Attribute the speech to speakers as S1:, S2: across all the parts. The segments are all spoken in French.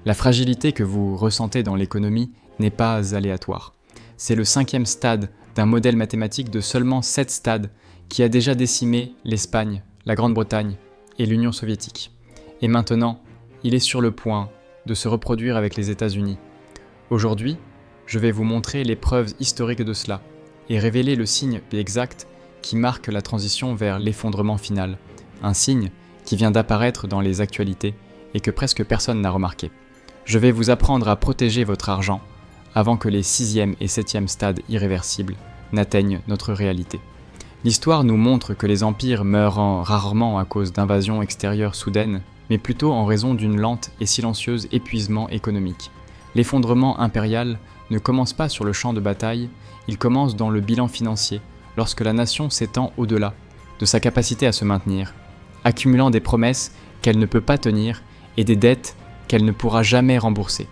S1: La fragilité que vous ressentez dans l'économie n'est pas aléatoire. C'est le 5e stade d'un modèle mathématique de seulement 7 stades qui a déjà décimé l'Espagne, la Grande-Bretagne et l'Union soviétique. Et maintenant, il est sur le point de se reproduire avec les États-Unis. Aujourd'hui, je vais vous montrer les preuves historiques de cela et révéler le signe exact qui marque la transition vers l'effondrement final, un signe qui vient d'apparaître dans les actualités et que presque personne n'a remarqué. Je vais vous apprendre à protéger votre argent avant que les 6e et 7e stades irréversibles n'atteignent notre réalité. L'histoire nous montre que les empires meurent rarement à cause d'invasions extérieures soudaines, mais plutôt en raison d'une lente et silencieuse épuisement économique. L'effondrement impérial ne commence pas sur le champ de bataille, il commence dans le bilan financier, lorsque la nation s'étend au-delà de sa capacité à se maintenir, accumulant des promesses qu'elle ne peut pas tenir et des dettes qu'elle ne pourra jamais rembourser.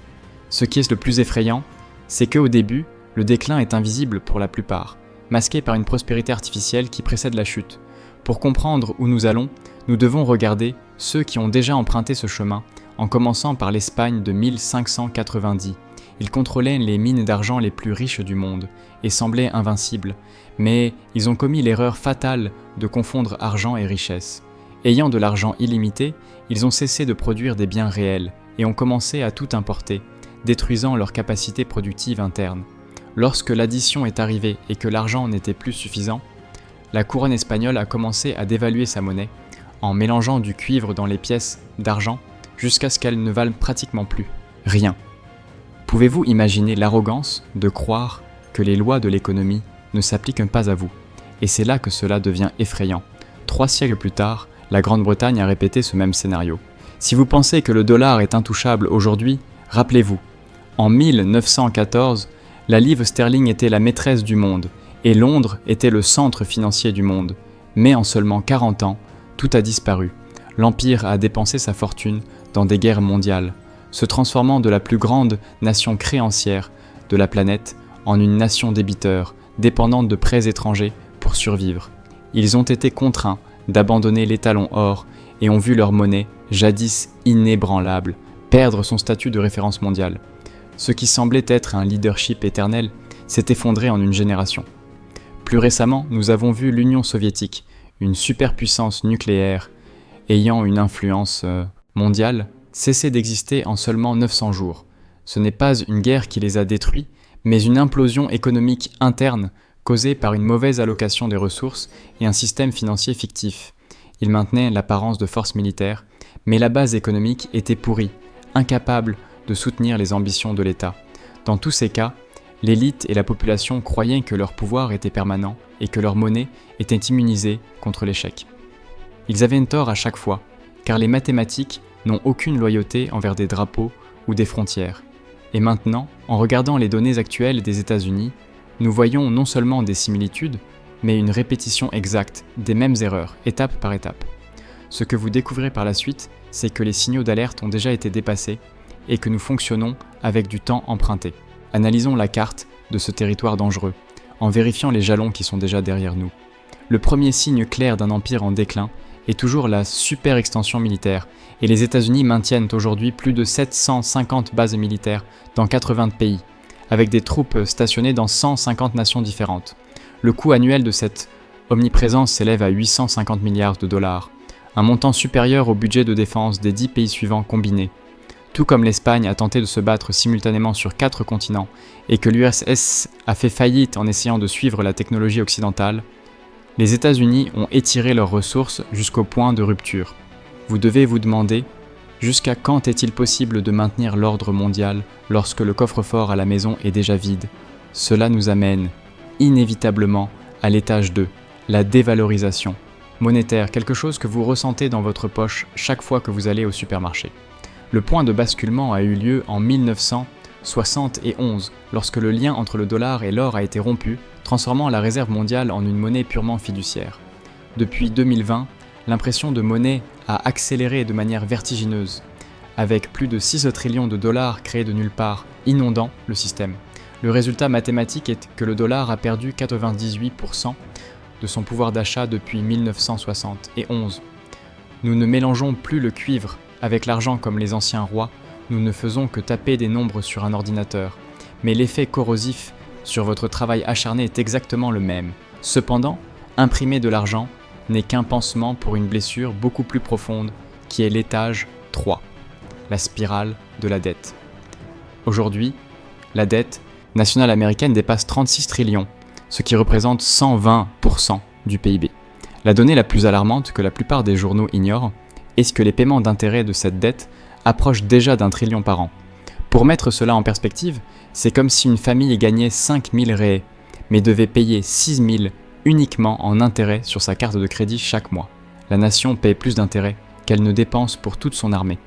S1: Ce qui est le plus effrayant, c'est qu'au début, le déclin est invisible pour la plupart, masqué par une prospérité artificielle qui précède la chute. Pour comprendre où nous allons, nous devons regarder ceux qui ont déjà emprunté ce chemin, en commençant par l'Espagne de 1590. Ils contrôlaient les mines d'argent les plus riches du monde et semblaient invincibles, mais ils ont commis l'erreur fatale de confondre argent et richesse. Ayant de l'argent illimité, ils ont cessé de produire des biens réels et ont commencé à tout importer, détruisant leur capacité productive interne. Lorsque l'addition est arrivée et que l'argent n'était plus suffisant, la couronne espagnole a commencé à dévaluer sa monnaie, en mélangeant du cuivre dans les pièces d'argent jusqu'à ce qu'elles ne valent pratiquement plus rien. Pouvez-vous imaginer l'arrogance de croire que les lois de l'économie ne s'appliquent pas à vous? Et c'est là que cela devient effrayant. 3 siècles plus tard, la Grande-Bretagne a répété ce même scénario. Si vous pensez que le dollar est intouchable aujourd'hui, rappelez-vous, en 1914, la livre sterling était la maîtresse du monde et Londres était le centre financier du monde. Mais en seulement 40 ans, tout a disparu. L'Empire a dépensé sa fortune dans des guerres mondiales, se transformant de la plus grande nation créancière de la planète en une nation débiteur, dépendante de prêts étrangers pour survivre. Ils ont été contraints d'abandonner l'étalon or et ont vu leur monnaie, jadis inébranlable, perdre son statut de référence mondiale. Ce qui semblait être un leadership éternel s'est effondré en une génération. Plus récemment, nous avons vu l'Union soviétique, une superpuissance nucléaire ayant une influence mondiale, cesser d'exister en seulement 900 jours. Ce n'est pas une guerre qui les a détruits, mais une implosion économique interne causée par une mauvaise allocation des ressources et un système financier fictif. Ils maintenaient l'apparence de force militaire, mais la base économique était pourrie, incapable de soutenir les ambitions de l'État. Dans tous ces cas, l'élite et la population croyaient que leur pouvoir était permanent et que leur monnaie était immunisée contre l'échec. Ils avaient tort à chaque fois, car les mathématiques n'ont aucune loyauté envers des drapeaux ou des frontières. Et maintenant, en regardant les données actuelles des États-Unis, nous voyons non seulement des similitudes, mais une répétition exacte des mêmes erreurs, étape par étape. Ce que vous découvrez par la suite, c'est que les signaux d'alerte ont déjà été dépassés et que nous fonctionnons avec du temps emprunté. Analysons la carte de ce territoire dangereux, en vérifiant les jalons qui sont déjà derrière nous. Le premier signe clair d'un empire en déclin est toujours la super extension militaire, et les États-Unis maintiennent aujourd'hui plus de 750 bases militaires dans 80 pays, avec des troupes stationnées dans 150 nations différentes. Le coût annuel de cette omniprésence s'élève à 850 milliards de dollars, un montant supérieur au budget de défense des 10 pays suivants combinés. Tout comme l'Espagne a tenté de se battre simultanément sur 4 continents et que l'URSS a fait faillite en essayant de suivre la technologie occidentale, les États-Unis ont étiré leurs ressources jusqu'au point de rupture. Vous devez vous demander, jusqu'à quand est-il possible de maintenir l'ordre mondial lorsque le coffre-fort à la maison est déjà vide? Cela nous amène inévitablement à l'étage 2, la dévalorisation monétaire, quelque chose que vous ressentez dans votre poche chaque fois que vous allez au supermarché. Le point de basculement a eu lieu en 1971, lorsque le lien entre le dollar et l'or a été rompu, transformant la réserve mondiale en une monnaie purement fiduciaire. Depuis 2020, l'impression de monnaie a accéléré de manière vertigineuse, avec plus de 6 trillions de dollars créés de nulle part, inondant le système. Le résultat mathématique est que le dollar a perdu 98% de son pouvoir d'achat depuis 1971. Nous ne mélangeons plus le cuivre avec l'argent comme les anciens rois, nous ne faisons que taper des nombres sur un ordinateur, mais l'effet corrosif sur votre travail acharné est exactement le même. Cependant, imprimer de l'argent n'est qu'un pansement pour une blessure beaucoup plus profonde, qui est l'étage 3, la spirale de la dette. Aujourd'hui, la dette nationale américaine dépasse 36 trillions, ce qui représente 120% du PIB. La donnée la plus alarmante que la plupart des journaux ignorent est que les paiements d'intérêts de cette dette approchent déjà d'1 trillion par an. Pour mettre cela en perspective, c'est comme si une famille gagnait 5 000 raies, mais devait payer 6 000 uniquement en intérêts sur sa carte de crédit chaque mois. La nation paie plus d'intérêts qu'elle ne dépense pour toute son armée.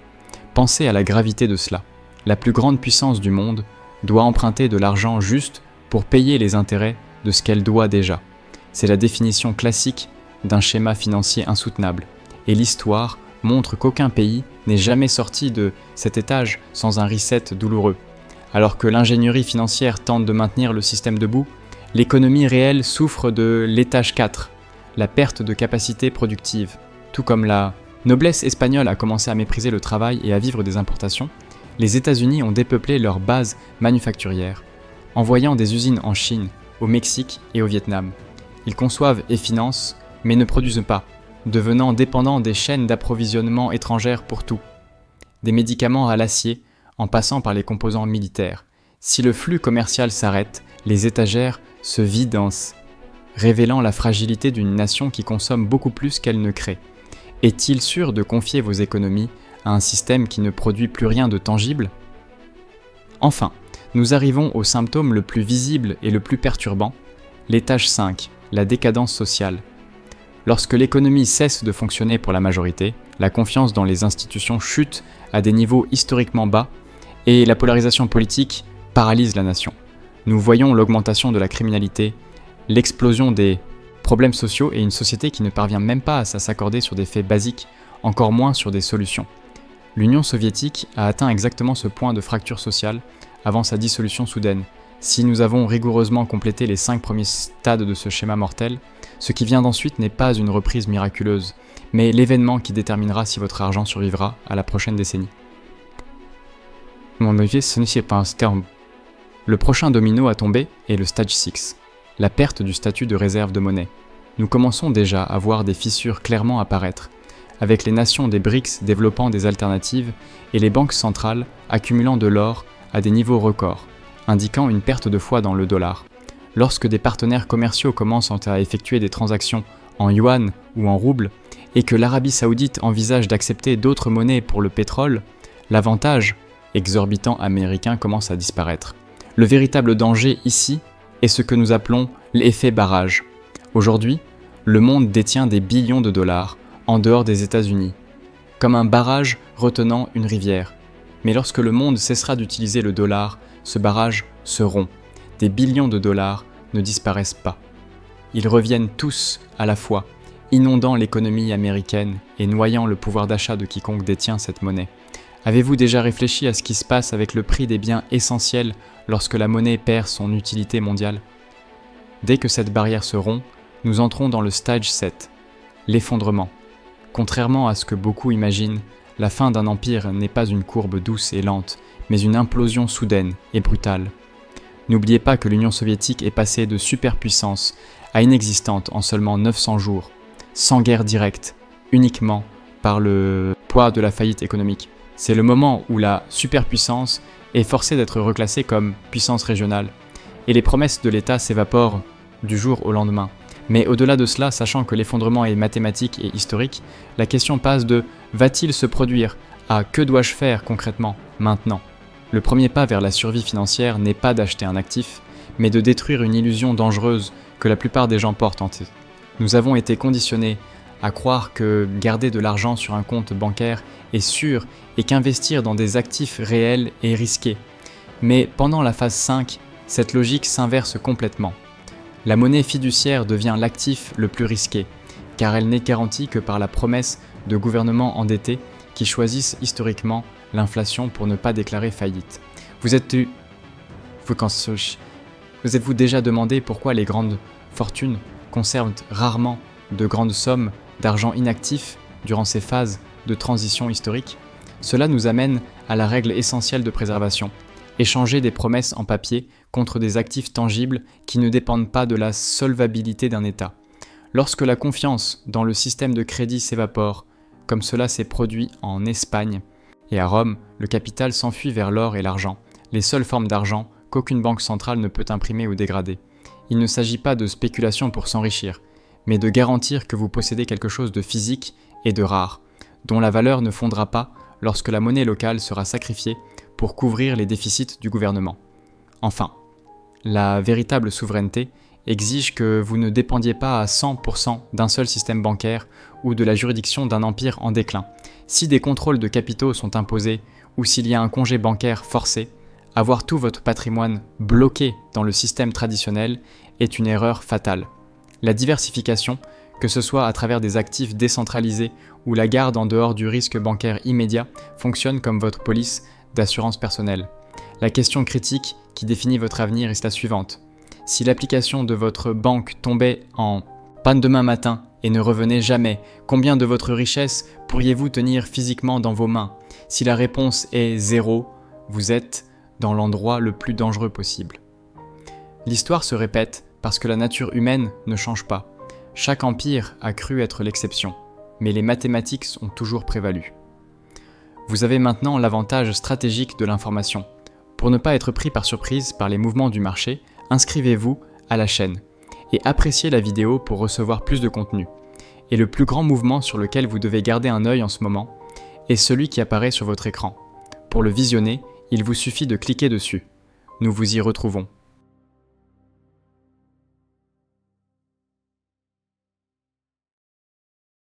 S1: Pensez à la gravité de cela. La plus grande puissance du monde doit emprunter de l'argent juste pour payer les intérêts de ce qu'elle doit déjà. C'est la définition classique d'un schéma financier insoutenable. Et l'histoire montre qu'aucun pays n'est jamais sorti de cet étage sans un reset douloureux. Alors que l'ingénierie financière tente de maintenir le système debout, l'économie réelle souffre de l'étage 4, la perte de capacité productive. Tout comme la noblesse espagnole a commencé à mépriser le travail et à vivre des importations, les États-Unis ont dépeuplé leurs bases manufacturières, envoyant des usines en Chine, au Mexique et au Vietnam. Ils conçoivent et financent, mais ne produisent pas, devenant dépendants des chaînes d'approvisionnement étrangères pour tout. Des médicaments à l'acier, en passant par les composants militaires. Si le flux commercial s'arrête, les étagères se vident, révélant la fragilité d'une nation qui consomme beaucoup plus qu'elle ne crée. Est-il sûr de confier vos économies à un système qui ne produit plus rien de tangible ? Enfin, nous arrivons au symptôme le plus visible et le plus perturbant, l'étage 5, la décadence sociale. Lorsque l'économie cesse de fonctionner pour la majorité, la confiance dans les institutions chute à des niveaux historiquement bas et la polarisation politique paralyse la nation. Nous voyons l'augmentation de la criminalité, l'explosion des problèmes sociaux et une société qui ne parvient même pas à s'accorder sur des faits basiques, encore moins sur des solutions. L'Union soviétique a atteint exactement ce point de fracture sociale avant sa dissolution soudaine. Si nous avons rigoureusement complété les 5 premiers stades de ce schéma mortel, ce qui vient d'ensuite n'est pas une reprise miraculeuse, mais l'événement qui déterminera si votre argent survivra à la prochaine décennie. Le prochain domino à tomber est le stage 6, la perte du statut de réserve de monnaie. Nous commençons déjà à voir des fissures clairement apparaître, avec les nations des BRICS développant des alternatives et les banques centrales accumulant de l'or à des niveaux records, indiquant une perte de foi dans le dollar. Lorsque des partenaires commerciaux commencent à effectuer des transactions en yuan ou en roubles, et que l'Arabie Saoudite envisage d'accepter d'autres monnaies pour le pétrole, l'avantage exorbitant américain commence à disparaître. Le véritable danger ici est ce que nous appelons l'effet barrage. Aujourd'hui, le monde détient des billions de dollars en dehors des États-Unis, comme un barrage retenant une rivière. Mais lorsque le monde cessera d'utiliser le dollar, ce barrage se rompt. Des billions de dollars ne disparaissent pas. Ils reviennent tous à la fois, inondant l'économie américaine et noyant le pouvoir d'achat de quiconque détient cette monnaie. Avez-vous déjà réfléchi à ce qui se passe avec le prix des biens essentiels lorsque la monnaie perd son utilité mondiale ? Dès que cette barrière se rompt, nous entrons dans le stage 7, l'effondrement. Contrairement à ce que beaucoup imaginent, la fin d'un empire n'est pas une courbe douce et lente, mais une implosion soudaine et brutale. N'oubliez pas que l'Union soviétique est passée de superpuissance à inexistante en seulement 900 jours, sans guerre directe, uniquement par le poids de la faillite économique. C'est le moment où la superpuissance est forcée d'être reclassée comme puissance régionale, et les promesses de l'État s'évaporent du jour au lendemain. Mais au-delà de cela, sachant que l'effondrement est mathématique et historique, la question passe de « va-t-il se produire ?» à « que dois-je faire concrètement, maintenant ?» Le premier pas vers la survie financière n'est pas d'acheter un actif, mais de détruire une illusion dangereuse que la plupart des gens portent en tête. Nous avons été conditionnés à croire que garder de l'argent sur un compte bancaire est sûr et qu'investir dans des actifs réels est risqué. Mais pendant la phase 5, cette logique s'inverse complètement. La monnaie fiduciaire devient l'actif le plus risqué, car elle n'est garantie que par la promesse de gouvernements endettés qui choisissent historiquement l'inflation pour ne pas déclarer faillite. Vous êtes-vous déjà demandé pourquoi les grandes fortunes conservent rarement de grandes sommes d'argent inactif durant ces phases de transition historique ? Cela nous amène à la règle essentielle de préservation. Échanger des promesses en papier contre des actifs tangibles qui ne dépendent pas de la solvabilité d'un État. Lorsque la confiance dans le système de crédit s'évapore, comme cela s'est produit en Espagne, et à Rome, le capital s'enfuit vers l'or et l'argent, les seules formes d'argent qu'aucune banque centrale ne peut imprimer ou dégrader. Il ne s'agit pas de spéculation pour s'enrichir, mais de garantir que vous possédez quelque chose de physique et de rare, dont la valeur ne fondra pas lorsque la monnaie locale sera sacrifiée pour couvrir les déficits du gouvernement. Enfin, la véritable souveraineté exige que vous ne dépendiez pas à 100% d'un seul système bancaire ou de la juridiction d'un empire en déclin. Si des contrôles de capitaux sont imposés ou s'il y a un congé bancaire forcé, avoir tout votre patrimoine bloqué dans le système traditionnel est une erreur fatale. La diversification, que ce soit à travers des actifs décentralisés ou la garde en dehors du risque bancaire immédiat, fonctionne comme votre police d'assurance personnelle. La question critique qui définit votre avenir est la suivante. Si l'application de votre banque tombait en panne demain matin et ne revenait jamais, combien de votre richesse pourriez-vous tenir physiquement dans vos mains? Si la réponse est 0, vous êtes dans l'endroit le plus dangereux possible. L'histoire se répète parce que la nature humaine ne change pas. Chaque empire a cru être l'exception, mais les mathématiques ont toujours prévalu. Vous avez maintenant l'avantage stratégique de l'information. Pour ne pas être pris par surprise par les mouvements du marché, inscrivez-vous à la chaîne et appréciez la vidéo pour recevoir plus de contenu. Et le plus grand mouvement sur lequel vous devez garder un œil en ce moment est celui qui apparaît sur votre écran. Pour le visionner, il vous suffit de cliquer dessus. Nous vous y retrouvons.